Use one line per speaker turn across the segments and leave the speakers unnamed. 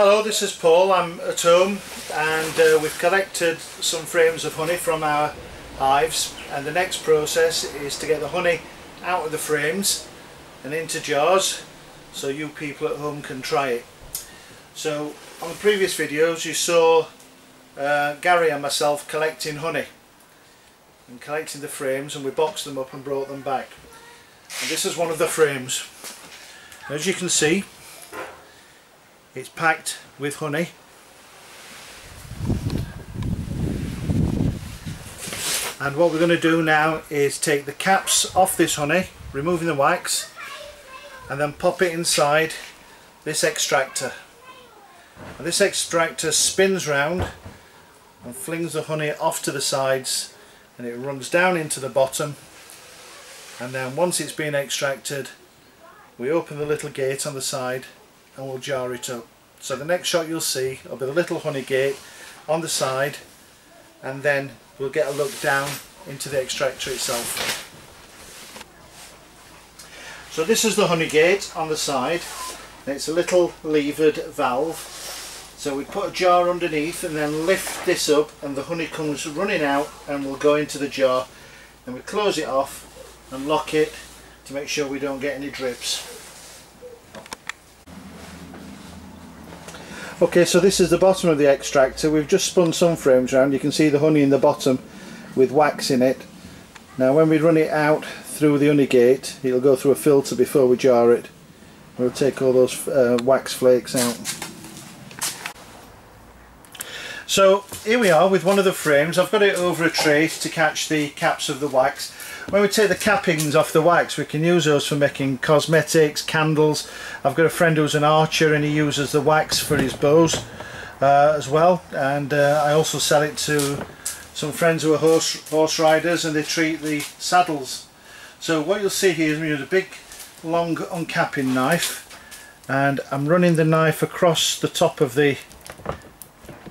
Hello, this is Paul. I'm at home and we've collected some frames of honey from our hives, and the next process is to get the honey out of the frames and into jars so you people at home can try it. So on the previous videos you saw Gary and myself collecting honey and collecting the frames, and we boxed them up and brought them back. And this is one of the frames. As you can see, it's packed with honey. And what we're going to do now is take the caps off this honey, removing the wax, and then pop it inside this extractor. And this extractor spins round and flings the honey off to the sides, and it runs down into the bottom, and then once it's been extracted we open the little gate on the side and we'll jar it up. So the next shot you'll see will be the little honey gate on the side, and then we'll get a look down into the extractor itself. So this is the honey gate on the side, and it's a little levered valve. So we put a jar underneath and then lift this up, and the honey comes running out and will go into the jar, and we close it off and lock it to make sure we don't get any drips. Okay, so this is the bottom of the extractor. We've just spun some frames around. You can see the honey in the bottom with wax in it. Now when we run it out through the honey gate, it'll go through a filter before we jar it. We'll take all those wax flakes out. So here we are with one of the frames. I've got it over a tray to catch the caps of the wax. When we take the cappings off the wax, we can use those for making cosmetics, candles. I've got a friend who's an archer and he uses the wax for his bows as well, and I also sell it to some friends who are horse riders, and they treat the saddles. So what you'll see here is we use a big long uncapping knife, and I'm running the knife across the top of the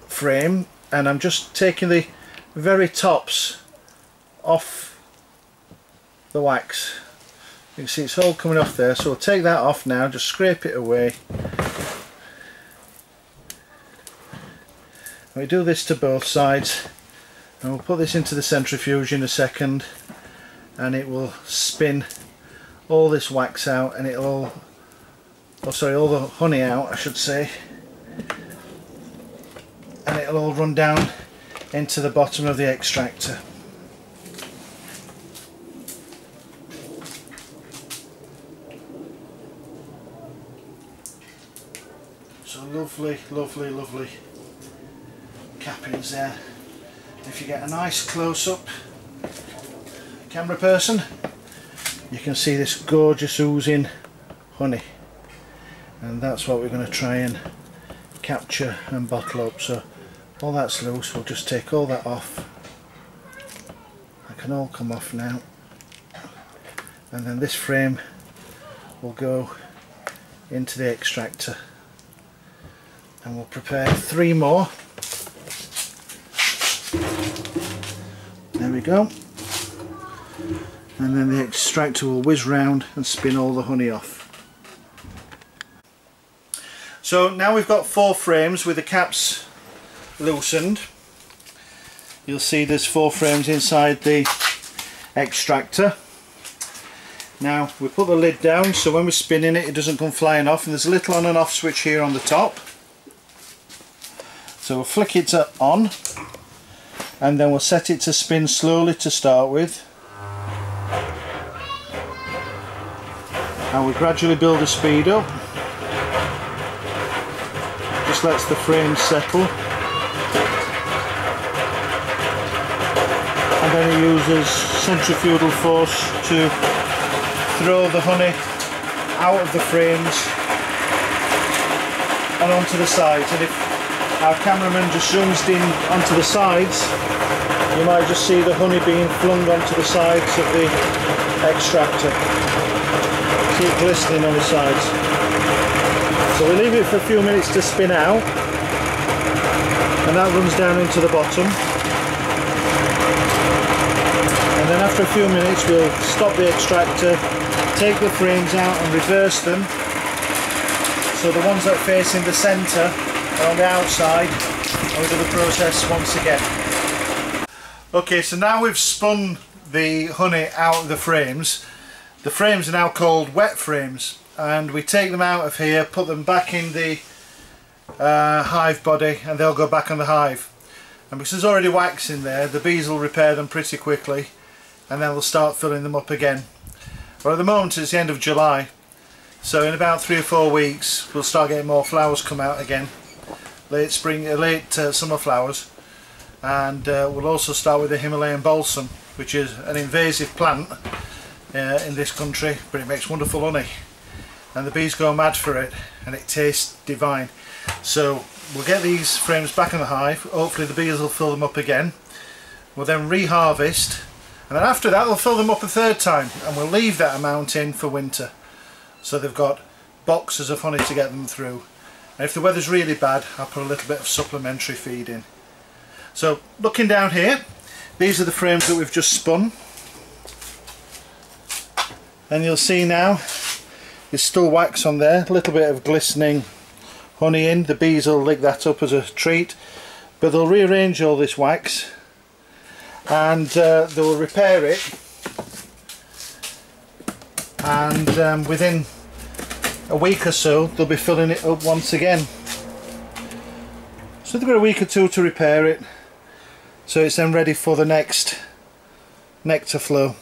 frame, and I'm just taking the very tops off the wax. You can see it's all coming off there, so we'll take that off now, just scrape it away. We do this to both sides, and we'll put this into the centrifuge in a second, and it will spin all this wax out, and it'll all, all the honey out I should say, and it'll all run down into the bottom of the extractor. So lovely, lovely, lovely cappings there. If you get a nice close-up camera person, you can see this gorgeous oozing honey, and that's what we're going to try and capture and bottle up. So all that's loose, we'll just take all that off. That can all come off now, and then this frame will go into the extractor, and we'll prepare 3 more. There we go, and then the extractor will whiz round and spin all the honey off. So now we've got 4 frames with the caps loosened. You'll see there's 4 frames inside the extractor. Now we put the lid down so when we're spinning it, it doesn't come flying off, and there's a little on and off switch here on the top. So we'll flick it on, and then we'll set it to spin slowly to start with, and we'll gradually build the speed up. Just lets the frame settle, and then it uses centrifugal force to throw the honey out of the frames and onto the sides. And if our cameraman just zooms in onto the sides, you might just see the honey being flung onto the sides of the extractor. See it glistening on the sides. So we leave it for a few minutes to spin out, and that runs down into the bottom. And then after a few minutes we'll stop the extractor, take the frames out and reverse them, so the ones that face in the centre and on the outside, and we do the process once again. Okay, so now we've spun the honey out of the frames. The frames are now called wet frames, and we take them out of here, put them back in the hive body, and they'll go back on the hive. And because there's already wax in there, the bees will repair them pretty quickly, and then we'll start filling them up again. But at the moment it's the end of July, so in about 3 or 4 weeks we'll start getting more flowers come out again, late summer flowers, and we'll also start with the Himalayan balsam, which is an invasive plant in this country, but it makes wonderful honey, and the bees go mad for it, and it tastes divine. So we'll get these frames back in the hive, hopefully the bees will fill them up again. We'll then reharvest, and then after that we'll fill them up a third time, and we'll leave that amount in for winter, so they've got boxes of honey to get them through. And if the weather's really bad, I'll put a little bit of supplementary feed in. So looking down here, these are the frames that we've just spun, and you'll see now there's still wax on there, a little bit of glistening honey in. The bees will lick that up as a treat, but they'll rearrange all this wax, and they'll repair it, and within a week or so they'll be filling it up once again. So they've got a week or two to repair it, so it's then ready for the next nectar flow.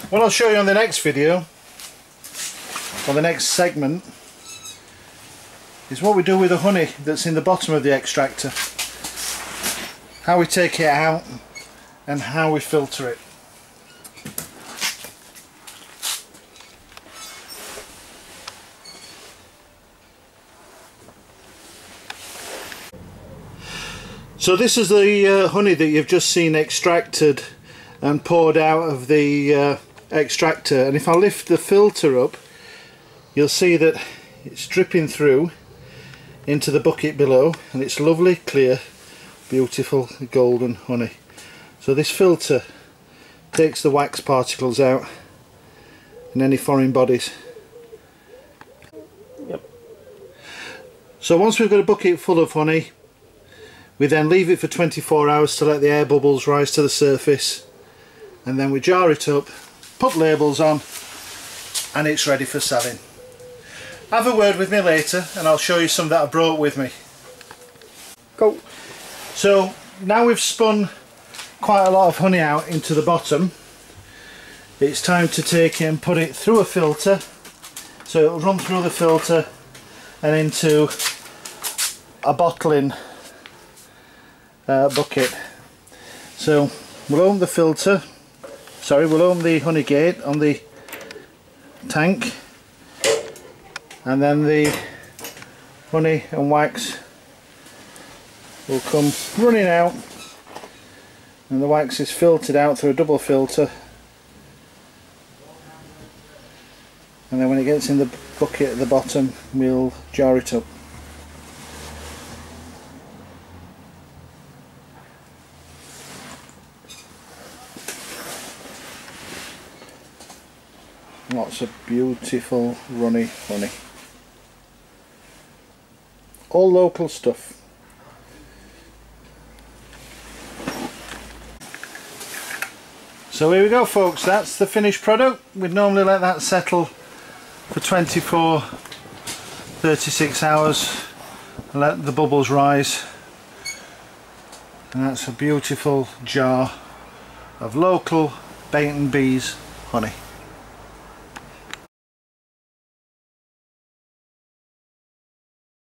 What I'll show you on the next video, or the next segment, is what we do with the honey that's in the bottom of the extractor, how we take it out and how we filter it. So this is the honey that you've just seen extracted and poured out of the extractor, and if I lift the filter up, you'll see that it's dripping through into the bucket below, and it's lovely, clear, beautiful golden honey. So this filter takes the wax particles out and any foreign bodies. Yep. So once we've got a bucket full of honey, we then leave it for 24 hours to let the air bubbles rise to the surface, and then we jar it up, put labels on, and it's ready for selling. Have a word with me later and I'll show you some that I brought with me. Go. So now we've spun quite a lot of honey out into the bottom, it's time to take it and put it through a filter, so it'll run through the filter and into a bottling bucket. So we'll open the filter, we'll open the honey gate on the tank, and then the honey and wax will come running out, and the wax is filtered out through a double filter, and then when it gets in the bucket at the bottom we'll jar it up. Lots of beautiful runny honey, all local stuff. So here we go folks, that's the finished product. We'd normally let that settle for 36 hours and let the bubbles rise, and that's a beautiful jar of local Beighton Bees honey.